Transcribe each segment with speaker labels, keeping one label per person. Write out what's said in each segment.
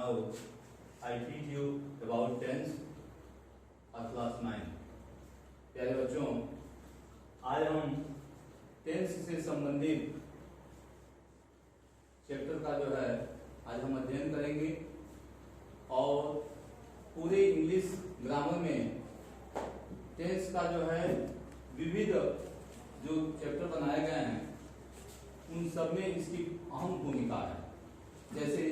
Speaker 1: Now I teach you about tense of class 9. प्यारे बच्चों, आज हम टेंस से संबंधित चैप्टर का जो है आज हम अध्ययन करेंगे और पूरे इंग्लिश ग्रामर में टेंस का जो है विविध जो चैप्टर बनाए गए हैं उन सब में इसकी अहम भूमिका है। जैसे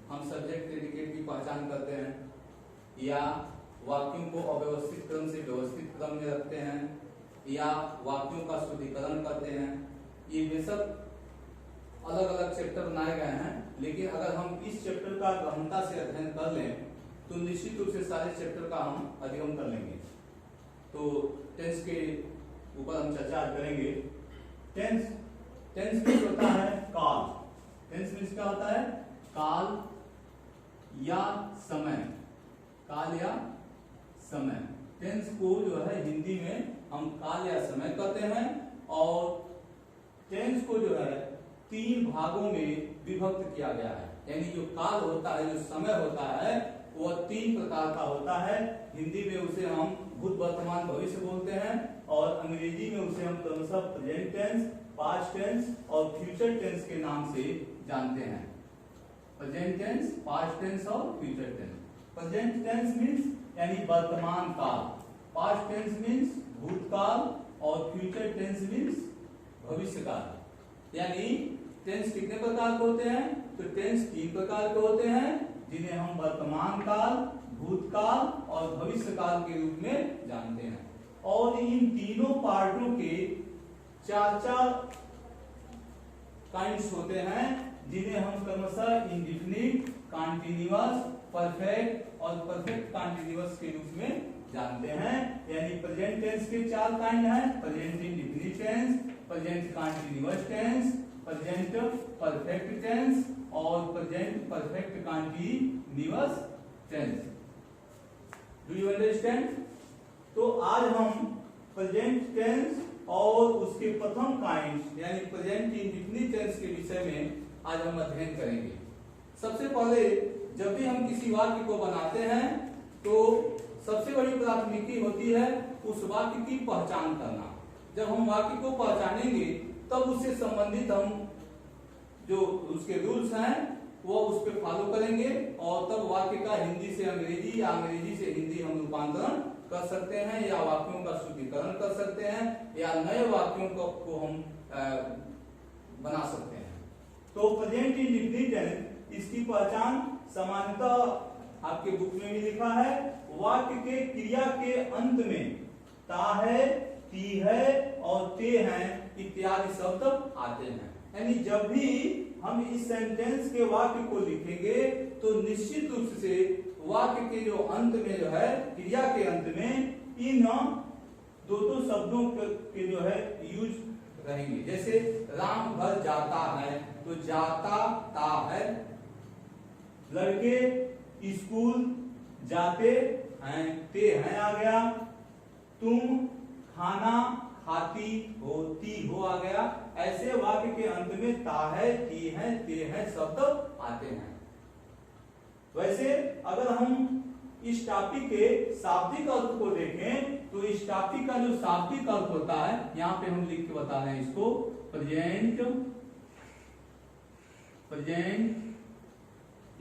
Speaker 1: हम सब्जेक्ट प्रेडिकेट की पहचान करते हैं या वाक्यों को अव्यवस्थित क्रम से व्यवस्थित क्रम में रखते हैं या वाक्यों का शुद्धिकरण करते हैं। ये सब अलग अलग चैप्टर बनाए गए हैं, लेकिन अगर हम इस चैप्टर का गहनता से अध्ययन कर लें तो निश्चित रूप से सारे चैप्टर का हम अधिगम कर लेंगे। तो टेंस के ऊपर हम चर्चा करेंगे। टेंस मीन्स होता है काल। टेंस मीन्स क्या होता है? काल या समय। काल या समय। टेंस को जो है हिंदी में हम काल या समय कहते हैं और टेंस को जो है 3 भागों में विभक्त किया गया है। यानी जो काल होता है, जो समय होता है, वह 3 प्रकार का होता है। हिंदी में उसे हम भूत, वर्तमान, भविष्य बोलते हैं और अंग्रेजी में उसे हम क्रमशः प्रेजेंट टेंस, पास्ट टेंस और फ्यूचर टेंस के नाम से जानते हैं। प्रेजेंट टेंस, पास्ट टेंस और future tense. Present tense means यानी वर्तमान काल, पास्ट टेंस मीन्स भूतकाल और फ्यूचर टेंस मीन्स भविष्य काल। यानी टेंस कितने प्रकार के होते हैं? तो टेंस 3 प्रकार के होते हैं, जिन्हें हम वर्तमान काल, भूतकाल और भविष्य काल के रूप में जानते हैं। और इन तीनों पार्टों के 4 काइंड्स होते हैं, जिन्हें हम क्रमशः इंडिफिनिट, कॉन्टिन्यूअस, परफेक्ट और परफेक्ट कॉन्टिन्यूअस के रूप में जानते हैं। यानी प्रेजेंट टेंस के 4 काइंड हैं: present indefinite tense, present continuous tense, present perfect tense और present perfect continuous tense. Do you understand? तो आज हम प्रेजेंट टेंस और उसके प्रथम काइंड यानी प्रेजेंट इंडिफिनिट टेंस के विषय में आज हम अध्ययन करेंगे। सबसे पहले जब भी हम किसी वाक्य को बनाते हैं तो सबसे बड़ी प्राथमिकता होती है उस वाक्य की पहचान करना। जब हम वाक्य को पहचानेंगे तब उससे संबंधित हम जो उसके रूल्स हैं वो उस पर फॉलो करेंगे और तब वाक्य का हिंदी से अंग्रेजी या अंग्रेजी से हिंदी हम रूपांतरण कर सकते हैं या वाक्यों का शुद्धिकरण कर सकते हैं या नए वाक्यों को हम बना सकते हैं। तो प्रेजेंट इंडिफिनिट टेंस, इसकी पहचान सामान्यतः आपके बुक में भी लिखा है। वाक्य के क्रिया के अंत में ता है, ती है और ते हैं इत्यादि शब्द आते हैं। यानी जब भी हम इस सेंटेंस के वाक्य को लिखेंगे तो निश्चित रूप से वाक्य के जो अंत में जो है, क्रिया के अंत में इन 2 शब्दों के जो है यूज रहेंगे। जैसे राम घर जाता है तो जाता ता है, लड़के स्कूल जाते हैं ते हैं आ गया, तुम खाना खाती होती हो आ गया। ऐसे वाक्य के अंत में ता है, ती है, ते है शब्द आते हैं। वैसे अगर हम इस टॉपिक के शाब्दिक अर्थ को देखें तो इस टॉपिक का जो शाब्दिक अर्थ होता है, यहां पे हम लिख के बता रहे हैं इसको, present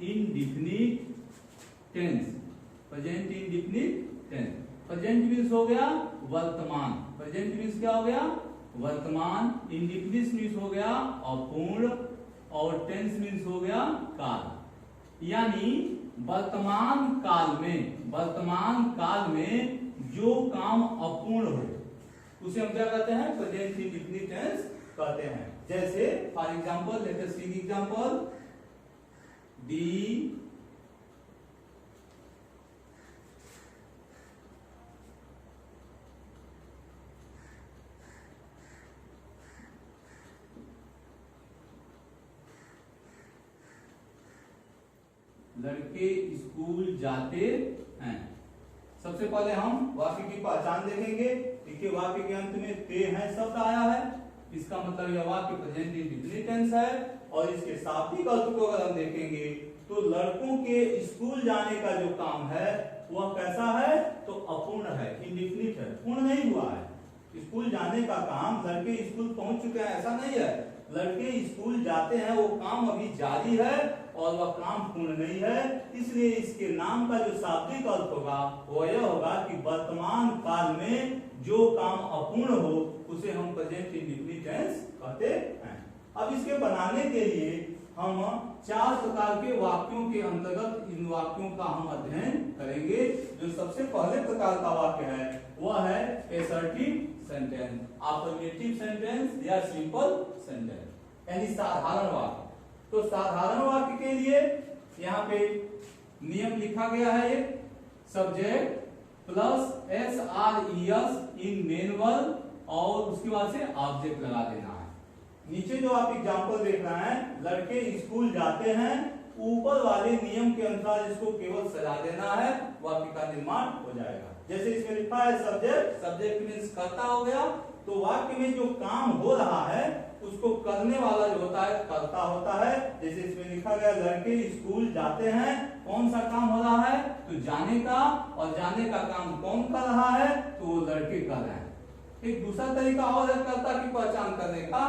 Speaker 1: indefinite tense. Present indefinite tense. Present means हो गया वर्तमान। प्रेजेंट मीन्स क्या हो गया? वर्तमान। इंडिफिनिट मीन्स हो गया अपूर्ण और टेंस मीन्स हो गया काल। यानी वर्तमान काल में जो काम अपूर्ण हो उसे हम क्या कहते हैं? प्रेजेंट इंडिफिनिट टेंस कहते हैं। जैसे for example, let us see example. डी लड़के स्कूल जाते हैं। सबसे पहले हम वाक्य की पहचान देखेंगे। देखिए वाक्य के अंत में ते हैं शब्द आया है, इसका मतलब यह वाक्य प्रेजेंट इंडिफिनिट टेंस है। और इसके शाब्दिक अर्थ को अगर हम देखेंगे तो लड़कों के स्कूल जाने का जो काम है वह कैसा है, तो अपूर्ण है, इंडिफिनिट है, पूर्ण नहीं हुआ है। स्कूल जाने का काम, लड़के स्कूल पहुंच चुके हैं ऐसा नहीं है, लड़के स्कूल जाते हैं, वो काम अभी जारी है और वह काम पूर्ण नहीं है। इसलिए इसके नाम का जो शाब्दिक अर्थ होगा वो यह होगा कि वर्तमान काल में जो काम अपूर्ण हो उसे हम प्रेजेंट इंडिफिनिट टेंस कहते हैं। अब इसके बनाने के लिए हम 4 प्रकार के वाक्यों के अंतर्गत इन वाक्यों का हम अध्ययन करेंगे। जो सबसे पहले प्रकार का वाक्य है वह है असर्टिव सेंटेंस, अफर्मेटिव सेंटेंस या सिंपल सेंटेंस, यानी साधारण वाक्य। तो साधारण वाक्य के लिए यहाँ पे नियम लिखा गया है, एक सब्जेक्ट प्लस SRES इन मेन वर्ब और उसके बाद से ऑब्जेक्ट लगा देना है। नीचे जो आप एग्जांपल देख रहे हैं, लड़के स्कूल जाते हैं, ऊपर वाले नियम के अनुसार इसको केवल सजा देना है, वाक्य का निर्माण हो जाएगा। जैसे इसमें लिखा है सब्जेक्ट, सब्जेक्ट मींस कर्ता हो गया, तो वाक्य में जो काम हो रहा है उसको करने वाला जो होता है कर्ता होता है। जैसे इसमें लिखा गया लड़के स्कूल जाते हैं, कौन सा काम हो रहा है, तो जाने का, और जाने का काम कौन कर रहा है, तो वो लड़के कर रहे हैं। एक दूसरा तरीका और है कर्ता की पहचान करने का,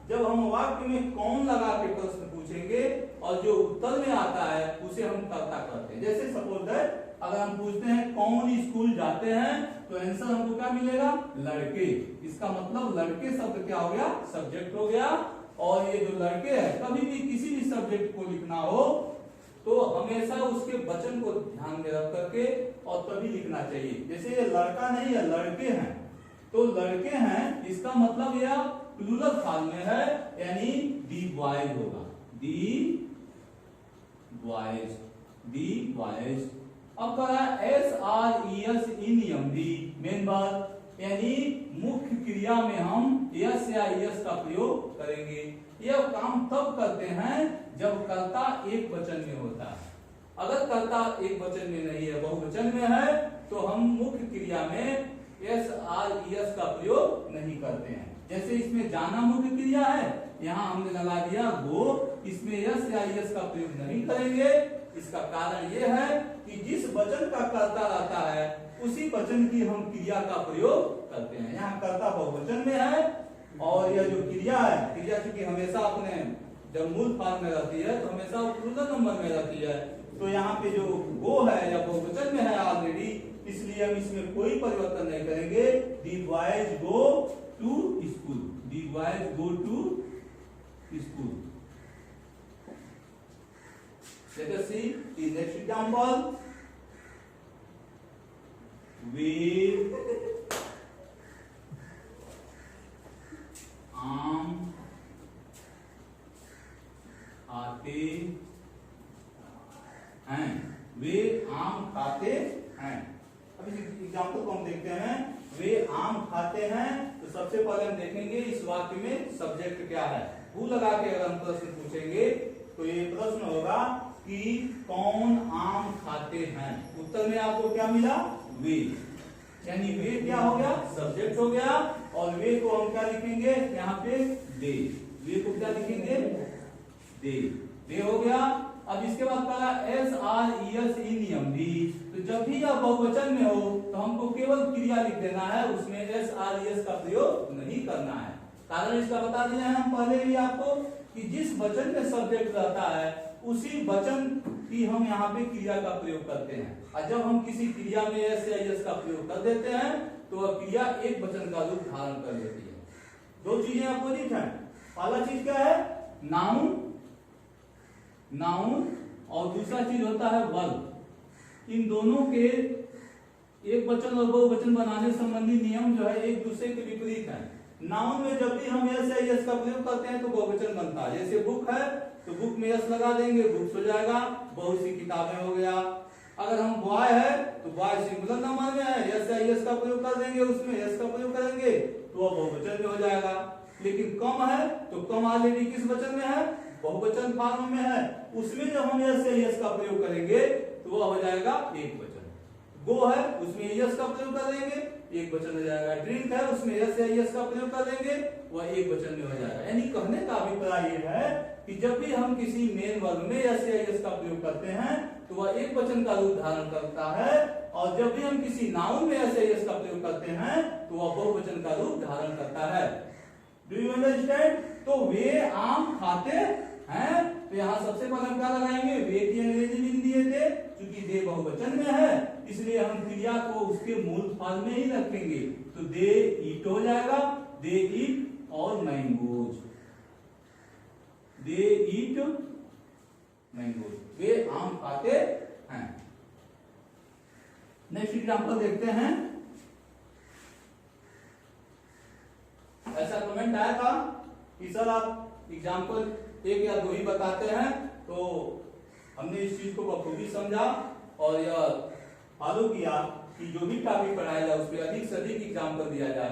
Speaker 1: जब हम वाक्य में कौन लगा के प्रश्न पूछेंगे और जो उत्तर में आता है उसे हम कर्ता करते हैं। जैसे सपोज दैट अगर हम पूछते हैं कौन स्कूल जाते हैं, तो आंसर हमको क्या मिलेगा, लड़के। इसका मतलब लड़के शब्द क्या हो गया, सब्जेक्ट हो गया। और ये जो लड़के हैं, कभी भी किसी भी सब्जेक्ट को लिखना हो तो हमेशा उसके वचन को ध्यान में रख करके और तभी लिखना चाहिए। जैसे ये लड़का नहीं है, लड़के हैं, तो लड़के हैं इसका मतलब यह प्लूरल फॉर्म में है, यानी दी बॉयज होगा, दी बॉयज। अब कह रहा है SRES इन MD मेन वर्ब, यानी मुख्य क्रिया में हम यस या यस का प्रयोग करेंगे। यह काम तब करते हैं जब कर्ता एक वचन में होता है। अगर कर्ता एक वचन में नहीं है, बहुवचन में है, तो हम मुख्य क्रिया में SRES का प्रयोग नहीं करते हैं। जैसे इसमें जाना मुख्य क्रिया है, यहाँ हमने लगा दिया गो, इसमें यस या यस का प्रयोग नहीं करेंगे। इसका कारण यह है कि जिस वचन का कर्ता रहता है उसी वचन की हम क्रिया का प्रयोग करते हैं। यहाँ कर्ता बहुवचन में है और यह जो क्रिया है, क्रिया चूंकि हमेशा अपने जब मूल फॉर्म में रहती है तो हमेशा प्लूरल नंबर में रहती है, तो यहाँ पे जो गो है या बहुवचन में है ऑलरेडी, इसलिए हम इसमें कोई परिवर्तन नहीं करेंगे। The boys go to school, the boys go to school. Let us see the next example. वे आम खाते हैं, वे आम खाते हैं। अब इस एग्जाम्पल को हम देखते हैं, वे आम खाते हैं। तो सबसे पहले हम देखेंगे इस वाक्य में सब्जेक्ट क्या है। हु लगा के अगर हम प्रश्न पूछेंगे तो ये प्रश्न होगा कि कौन आम खाते हैं। उत्तर में आपको क्या मिला, वे, यानी वे क्या हो गया, सब्जेक्ट हो गया। और वे को हम क्या लिखेंगे यहाँ पे, दे। वे को क्या लिखेंगे, दे, दे हो गया। अब इसके बाद कहा SRES इन MD, तो जब भी यह बहुवचन में हो तो हमको केवल क्रिया लिख देना है, उसमें SRES का प्रयोग नहीं करना है। कारण इसका बता दिया है हम पहले भी आपको कि जिस वचन में सब्जेक्ट रहता है उसी वचन की हम यहाँ पे क्रिया का प्रयोग करते हैं। और जब हम किसी क्रिया में एस या यस का प्रयोग कर देते हैं तो वह क्रिया एक वचन का रूप धारण कर लेती है। दो चीजें अपोजिट हैं। पहला चीज क्या है, नाउन, नाउन, और दूसरा चीज होता है वर्ब। इन दोनों के एक वचन और बहुवचन बनाने संबंधी नियम जो है एक दूसरे के विपरीत है। नाउन में जब भी हम एस या यस का प्रयोग करते हैं तो बहुवचन बनता है। जैसे बुक है तो बुक में यस लगा देंगे, बुक्स हो जाएगा, बहुत सी किताबें हो गया। अगर हम बॉय है तो बॉय सिंगुलर नंबर में है, यस या यस का प्रयोग कर देंगे, उसमें यस का प्रयोग करेंगे तो वह बहुवचन में हो जाएगा। लेकिन कम है तो कम ऑलरेडी किस वचन में है, बहुवचन फॉर्म में है, उसमें जब हम यस या यस का प्रयोग करेंगे तो वह हो जाएगा एक वचन। गो है उसमें यस का प्रयोग कर देंगे, एक वचन हो जाएगा। ड्रिंक है उसमें यस या यस का प्रयोग कर देंगे, वह एक वचन में हो जाएगा। यानी कहने का अभिप्राय यह है कि जब भी हम किसी मेन वर्ब में यस या यस का प्रयोग करते हैं तो वह एक वचन का रूप धारण करता है, और जब भी हम किसी नाउन में यस या यस का प्रयोग करते हैं तो वह बहुवचन का रूप धारण करता है। Do you understand? तो वे आम खाते हैं, तो यहाँ सबसे पहले हम क्या लगाएंगे, वे की अंग्रेजी लिख दिए थे, क्योंकि दे बहुवचन में है इसलिए हम क्रिया को उसके मूल फॉर्म में ही रखेंगे, तो दे ईट हो जाएगा, दे ईट और मैंगोज, दे ईट मैंगोज, वे आम खाते हैं। नेक्स्ट एग्जांपल देखते हैं। ऐसा कमेंट आया था कि सर आप एग्जांपल एक या दो ही बताते हैं, तो हमने इस चीज को बखूबी समझा और यह फॉलो किया कि जो भी टॉपिक पढ़ाया जाए उस पर अधिक से अधिक एग्जांपल दिया जाए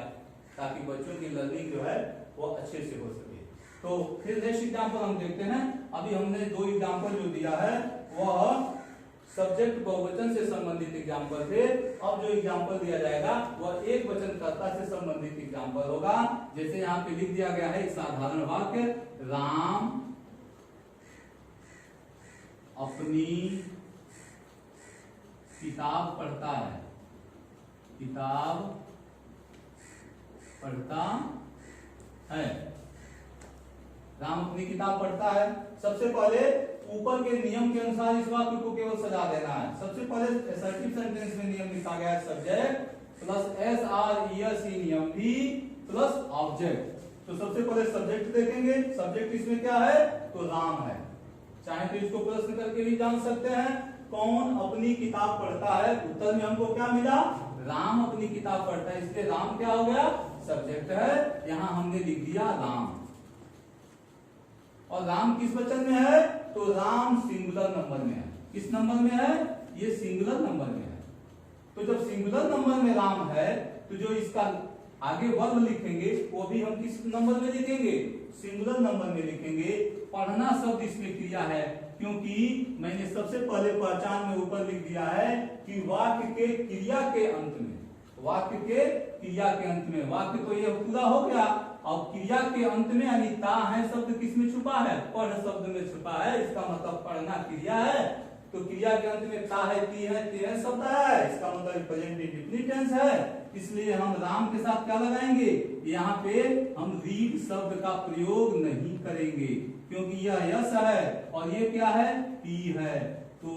Speaker 1: ताकि बच्चों की लर्निंग जो है वो अच्छे से हो सके। तो फिर नेक्स्ट एग्जांपल हम देखते हैं। अभी हमने दो एग्जांपल जो दिया है वह सब्जेक्ट बहुवचन से संबंधित एग्जांपल थे। अब जो एग्जांपल दिया जाएगा वह एक वचन कर्ता से संबंधित एग्जांपल होगा। जैसे यहाँ पे लिख दिया गया है एक साधारण वाक्य, राम अपनी किताब पढ़ता है, किताब पढ़ता है, राम अपनी किताब पढ़ता है। सबसे पहले ऊपर के नियम के अनुसार इस वाक्य को केवल सजा देना है। सबसे पहले असर्टिव सेंटेंस में नियम लिखा गया है subject plus s or es नियम भी प्लस ऑब्जेक्ट। तो सबसे पहले सब्जेक्ट देखेंगे, सब्जेक्ट इसमें क्या है, तो राम है। चाहे तो इसको प्रश्न करके भी जान सकते हैं, कौन अपनी किताब पढ़ता है, उत्तर में हमको क्या मिला, राम अपनी किताब पढ़ता है, इसलिए राम क्या हो गया, सब्जेक्ट है। यहां हमने लिख दिया राम, और राम किस वचन में है, तो राम सिंगुलर नंबर में है। किस नंबर में है, ये सिंगुलर नंबर में है। तो जब सिंगुलर नंबर में राम है तो जो इसका आगे वर्ब लिखेंगे वो भी हम किस नंबर में लिखेंगे, सिंगुलर नंबर में लिखेंगे। पढ़ना शब्द इसमें क्रिया है, क्योंकि मैंने सबसे पहले पहचान में ऊपर लिख दिया है कि वाक्य के क्रिया के अंत में, वाक्य के क्रिया के अंत में, वाक्य तो ये पूरा हो गया, और क्रिया के अंत में यानी ता है शब्द किसमें छुपा है, पढ़ शब्द में छुपा है। इसका मतलब पढ़ना क्रिया है, तो क्रिया के अंत में ता है, ती है, ते है शब्द है, इसका मतलब प्रेजेंट इंडेफिनिट टेंस है। इसलिए हम राम के साथ क्या लगाएंगे, यहाँ पे हम रीड शब्द का प्रयोग नहीं करेंगे, क्योंकि यह यस है और ये क्या है, पी है। तो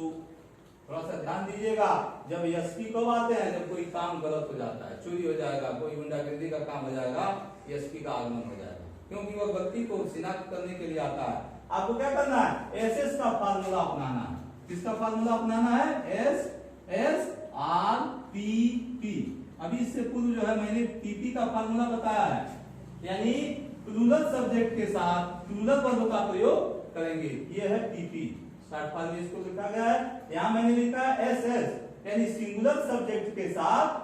Speaker 1: थोड़ा सा ध्यान दीजिएगा, जब यस पी कब आते हैं, जब कोई काम गलत हो जाता है, चोरी हो जाएगा, कोई गुंडागर्दी का काम हो जाएगा, यस पी का आगमन हो जाएगा, क्योंकि वह गलती को शिनाख्त करने के लिए आता है। आपको क्या करना है, एस एस का फार्मूला अपनाना है। किसका फार्मूला अपनाना है, S S R P P. अभी इससे पूर्व जो है मैंने पीपी का फार्मूला बताया है, यानी प्लूरल सब्जेक्ट के साथ प्लूरल वर्ब का प्रयोग करेंगे, ये है पीपी। शॉर्ट फॉर्म में इसको लिखा गया है, यहाँ मैंने लिखा है एस एस, यानी सिंगुलर सब्जेक्ट के साथ,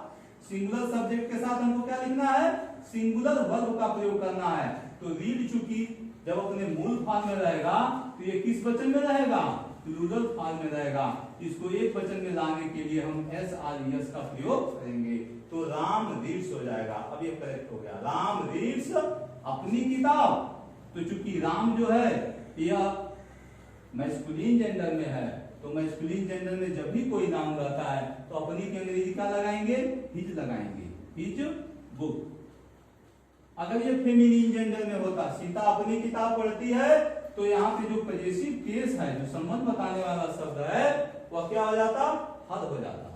Speaker 1: सिंगुलर सब्जेक्ट के साथ हमको क्या लिखना है, सिंगुलर वर्ब का प्रयोग करना है। तो रीड चूंकि जब अपने मूल फॉर्म में रहेगा तो ये किस वचन में रहेगा, प्लूरल फॉर्म में रहेगा। इसको एक वचन में लाने के लिए हम एस आर एस का प्रयोग करेंगे, तो राम रीड्स हो जाएगा। अब ये करेक्ट हो गया, राम रीड्स अपनी किताब। तो चूंकि राम जो है यह मैस्कुलिन जेंडर में है, तो मैस्कुलिन जेंडर में जब भी कोई नाम रहता है तो अपनी की अंग्रेजी क्या लगाएंगे, हिज लगाएंगे, हिज बुक। अगर ये फेमिनिन जेंडर में होता, सीता अपनी किताब पढ़ती है, तो यहाँ पे जो पजेसिव केस है, जो संबंध बताने वाला शब्द है, वह क्या हो जाता, हद हो जाता।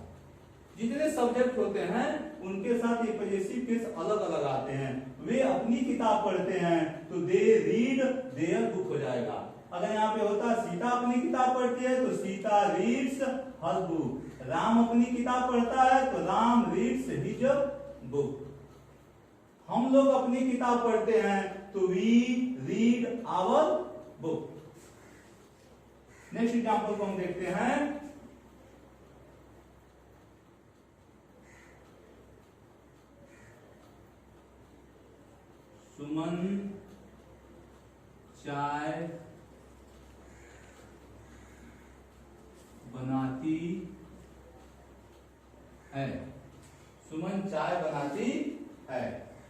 Speaker 1: जितने सब्जेक्ट होते हैं उनके साथ ये पजेसिव केस अलग अलग आते हैं। वे अपनी किताब पढ़ते हैं तो दे रीड देयर बुक हो जाएगा। अगर यहाँ पे होता सीता अपनी किताब पढ़ती है तो सीता रीड्स हर बुक। राम अपनी किताब पढ़ता है तो राम रीड्स हिज बुक। हम लोग अपनी किताब पढ़ते हैं तो we read our book. Next example को हम देखते हैं। सुमन चाय बनाती है, सुमन चाय बनाती है।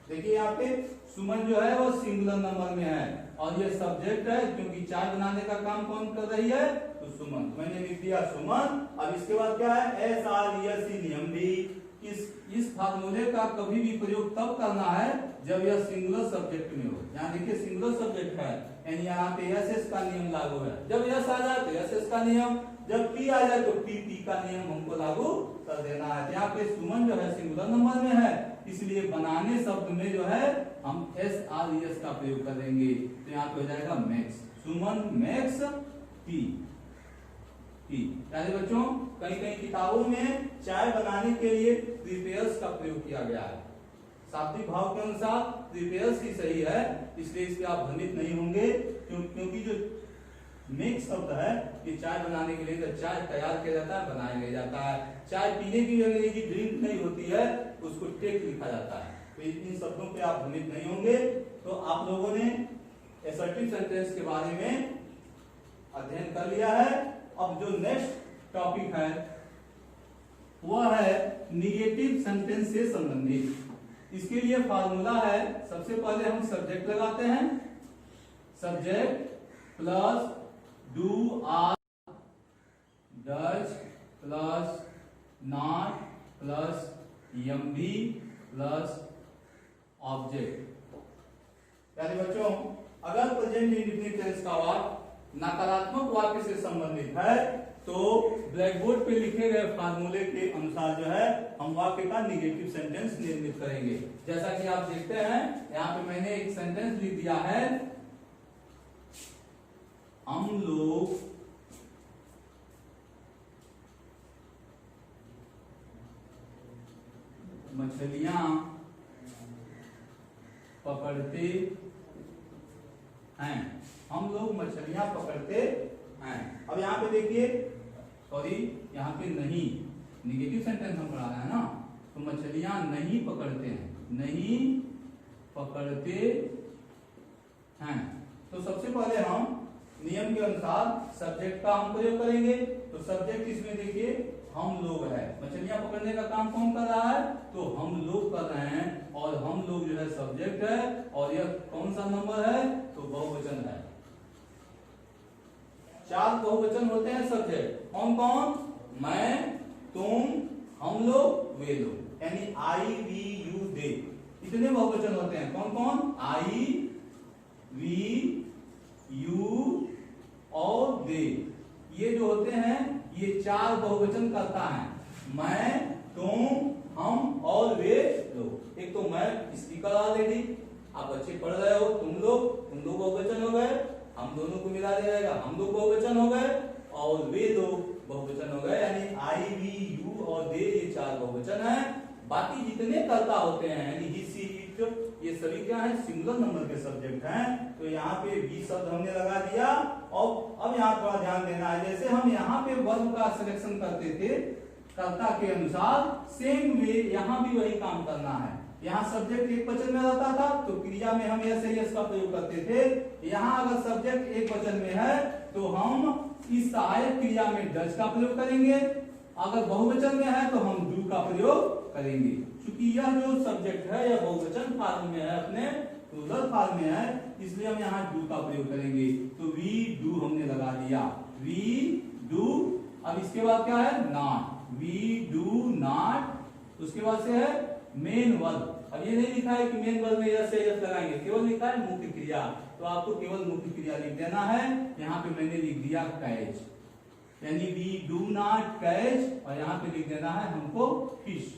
Speaker 1: देखिए यहाँ पे सुमन जो है वो सिंगुलर नंबर में है, और ये सब्जेक्ट है, क्योंकि चाय बनाने का काम कौन कर रही है, तो सुमन। मैंने लिख दिया सुमन। अब इसके बाद क्या है, SRESC नियम भी। इस फार्मूले का कभी भी प्रयोग तब करना है जब यह सिंगुलर सब्जेक्ट में हो। यहाँ देखिए सिंगुलर सब्जेक्ट है, यानी यहाँ पे SS का नियम लागू है। जब S आ जाए तो SS का नियम, जब P आ जाए तो PP का नियम हमको लागू कर देना है। यहाँ पे सुमन जो है सिंगुलर नंबर में है, इसलिए बनाने शब्द में जो है हम SRES का प्रयोग करेंगे। तो यहाँ पे हो जाएगा मैक्स, सुमन मैक्स टी। यानी बच्चों कई कई किताबों में चाय बनाने के लिए प्रिपेयर्स का प्रयोग किया गया है। शाब्दिक भाव के अनुसार प्रिपेयर्स ही सही है, इसलिए इससे आप भ्रमित नहीं होंगे। क्योंकि जो मिक्स शब्द है कि चाय बनाने के लिए तो चाय तैयार किया जाता है, बनाया जाता है। चाय पीने की अंग्रेजी ड्रिंक नहीं होती है, उसको टेक लिखा जाता है। तो इन शब्दों पे आप भ्रमित नहीं होंगे। तो आप लोगों ने असर्टिव सेंटेंस के बारे में अध्ययन कर लिया है। अब जो नेक्स्ट टॉपिक है वह है निगेटिव सेंटेंस से संबंधित। इसके लिए फार्मूला है, सबसे पहले हम सब्जेक्ट लगाते हैं, subject plus do or does plus not plus MV plus object. यानी बच्चों अगर प्रेजेंट इंडेफिनिट टेंस का वाक्य नकारात्मक वाक्य से संबंधित है तो ब्लैक बोर्ड पे लिखे गए फार्मूले के अनुसार जो है हम वाक्य का निगेटिव सेंटेंस निर्मित करेंगे। जैसा कि आप देखते हैं यहाँ पे मैंने एक सेंटेंस लिख दिया है, हम लोग मछलियां पकड़ते हैं। हम लोग मछलियां पकड़ते हैं। अब यहाँ पे देखिए, सॉरी यहाँ पे नहीं, निगेटिव सेंटेंस हम पढ़ा रहे हैं ना, तो मछलियां नहीं पकड़ते हैं, नहीं पकड़ते हैं। तो सबसे पहले हम नियम के अनुसार सब्जेक्ट का हम प्रयोग करेंगे। तो सब्जेक्ट इसमें देखिए हम लोग है, मछलियां पकड़ने का काम कौन कर रहा है, तो हम लोग कर रहे हैं, और हम लोग जो है सब्जेक्ट है, और यह कौन सा नंबर है, तो बहुवचन है। 4 बहुवचन होते हैं सब्जेक्ट, कौन कौन, मैं, तुम, हम लोग, वे लोग, यानी आई वी यू दे, इतने बहुवचन होते हैं। कौन कौन, आई वी यू और दे, ये जो होते हैं ये 4 बहुवचन करता है, मैं, तुम, हम और वे लोग। एक तो मैं स्पीकर ऑलरेडी, आप बच्चे पढ़ रहे हो, तुम लोग बहुवचन हो गए, हम दोनों को मिला दिया जाएगा, हम लोग बहुवचन हो गए, और वे लोग बहुवचन हो गए, यानी आई वी यू और दे ये 4 बहुवचन है। बाकी जितने कर्ता होते हैं यानी ही सी इट, ये सभी क्या है, सिंगुलर नंबर के सब्जेक्ट हैं। तो यहाँ पे भी शब्द हमने लगा दिया। और अब यहाँ थोड़ा ध्यान देना है, जैसे हम यहाँ पे वर्ब का सिलेक्शन करते थे कर्ता के अनुसार, सेम वे यहाँ भी वही काम करना है। यहाँ सब्जेक्ट एक वचन में रहता था तो क्रिया में हम एस का प्रयोग करते थे। यहाँ अगर सब्जेक्ट एक वचन में है तो हम इस सहायक क्रिया में डज का प्रयोग करेंगे, अगर बहुवचन में है तो हम डू का प्रयोग करेंगे। क्योंकि यह जो सब्जेक्ट है यह बहुवचन फॉर्म में है, अपने प्लूरल फॉर्म में है, इसलिए हम यहाँ डू का प्रयोग करेंगे। तो वी डू हमने लगा दिया, वी डू। अब इसके बाद क्या है, नॉट, वी डू नॉट। उसके बाद से है मेन वर्ब। अब ये नहीं लिखा है कि मेन वर्ब में यस से यस लगाएंगे, केवल लिखा है मुख्य क्रिया, तो आपको केवल मुख्य क्रिया लिख देना है। यहाँ पे मैंने लिख दिया कैच, यानी वी डू नॉट कैच, और यहाँ पे लिख देना है हमको fish,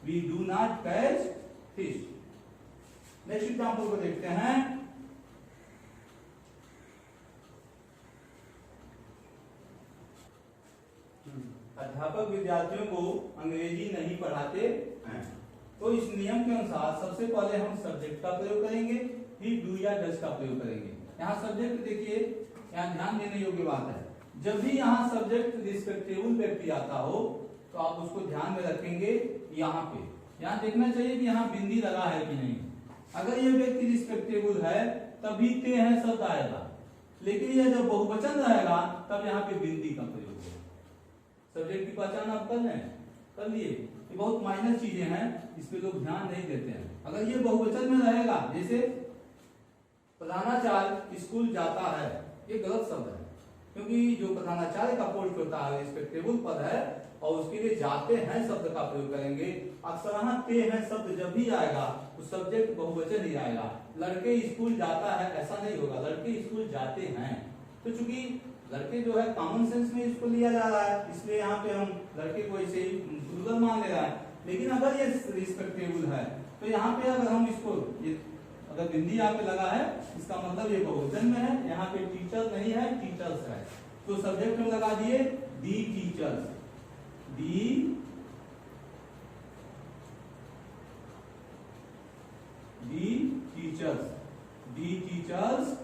Speaker 1: we do not catch fish. Next example को देखते हैं। अध्यापक विद्यार्थियों को अंग्रेजी नहीं पढ़ाते हैं, तो इस नियम के अनुसार सबसे पहले हम सब्जेक्ट का प्रयोग करेंगे, फिर डू या डज का प्रयोग करेंगे। यहाँ सब्जेक्ट देखिए, यहाँ ध्यान देने योग्य बात है, जब भी यहाँ सब्जेक्ट रिस्पेक्टेबल व्यक्ति आता हो तो आप उसको ध्यान में रखेंगे। यहाँ पे यहाँ देखना चाहिए कि यहाँ बिंदी लगा है कि नहीं। अगर यह व्यक्ति रिस्पेक्टेबल है तभी ते हैं शब्द आएगा, लेकिन यह जब बहुवचन रहेगा तब यहाँ पे बिंदी का प्रयोग होगा। सब्जेक्ट की पहचान आप कर लिए, ये बहुत माइनर चीजें हैं, इस पे लोग ध्यान नहीं देते हैं। अगर ये बहुवचन में रहेगा, जैसे प्रधानाचार्य स्कूल जाता है, ये गलत शब्द है, क्योंकि जो प्रधानाचार्य का पोस्ट होता है रिस्पेक्टेबल पद है, और उसके लिए जाते हैं शब्द का प्रयोग करेंगे। अक्सर यहाँ ते हैं शब्द जब भी आएगा तो सब्जेक्ट बहुवचन ही आएगा। लड़के स्कूल जाता है ऐसा नहीं होगा, लड़के स्कूल जाते हैं। तो चूंकि लड़के जो है कॉमन सेंस में इसको लिया जा रहा है, इसलिए यहाँ पे हम लड़के को ऐसे ही प्लूरल मान ले रहा है। लेकिन अगर ये रिस्पेक्टेबल है तो यहाँ पे अगर हम इसको ये अगर बिंदी यहाँ पे लगा है, इसका मतलब ये बहुवचन में है, यहाँ पे टीचर नहीं है, टीचर्स है। तो सब्जेक्ट में लगा दिए दी टीचर्स, दी टीचर्स, दी टीचर्स।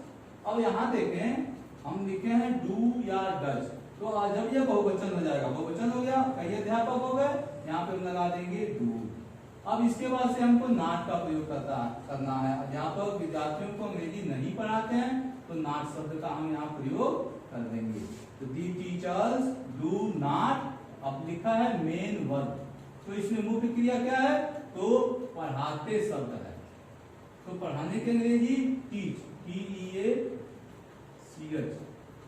Speaker 1: अब यहाँ देखें हम लिखे हैं डू या डज, तो जब यह बहुवचन हो जाएगा, बहुवचन हो गया, कई अध्यापक हो गए, यहाँ पे हम लगा देंगे डू। अब इसके बाद से हमको नॉट का प्रयोग करना है। अध्यापक विद्यार्थियों को अंग्रेजी नहीं पढ़ाते हैं तो नॉट शब्द का हम यहाँ प्रयोग कर देंगे। तो दी टीचर्स डू नॉट, अब लिखा है मेन वर्ब, तो इसमें मुख्य क्रिया क्या है, तो पढ़ाते शब्द है। तो पढ़ाने की अंग्रेजी टीच, TEACH,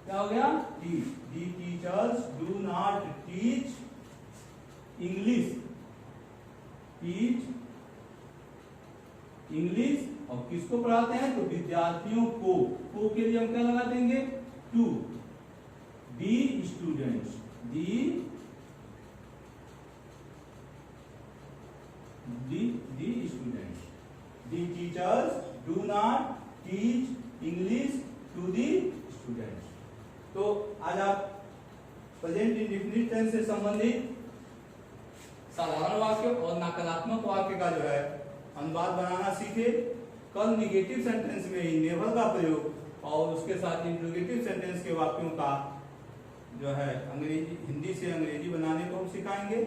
Speaker 1: क्या हो गया, teach. The teachers do not teach English, teach English. और किसको पढ़ाते हैं, तो विद्यार्थियों को के लिए हम क्या लगा देंगे, to. The students, the students, the teachers do not teach English to the students. तो आज आप प्रेजेंट इंडेफिनिट टेंस से संबंधित साधारण वाक्य और नकारात्मक वाक्य का जो है अनुवाद बनाना सीखे। कल निगेटिव सेंटेंस में ही नेवर का प्रयोग और उसके साथ इंट्रोगेटिव सेंटेंस के वाक्यों का जो है अंग्रेजी, हिंदी से अंग्रेजी बनाने को हम सिखाएंगे।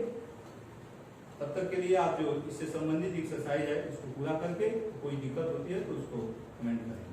Speaker 1: तब तक के लिए आप जो इससे संबंधित एक्सरसाइज है उसको पूरा करके कोई दिक्कत होती है तो उसको कमेंट करें।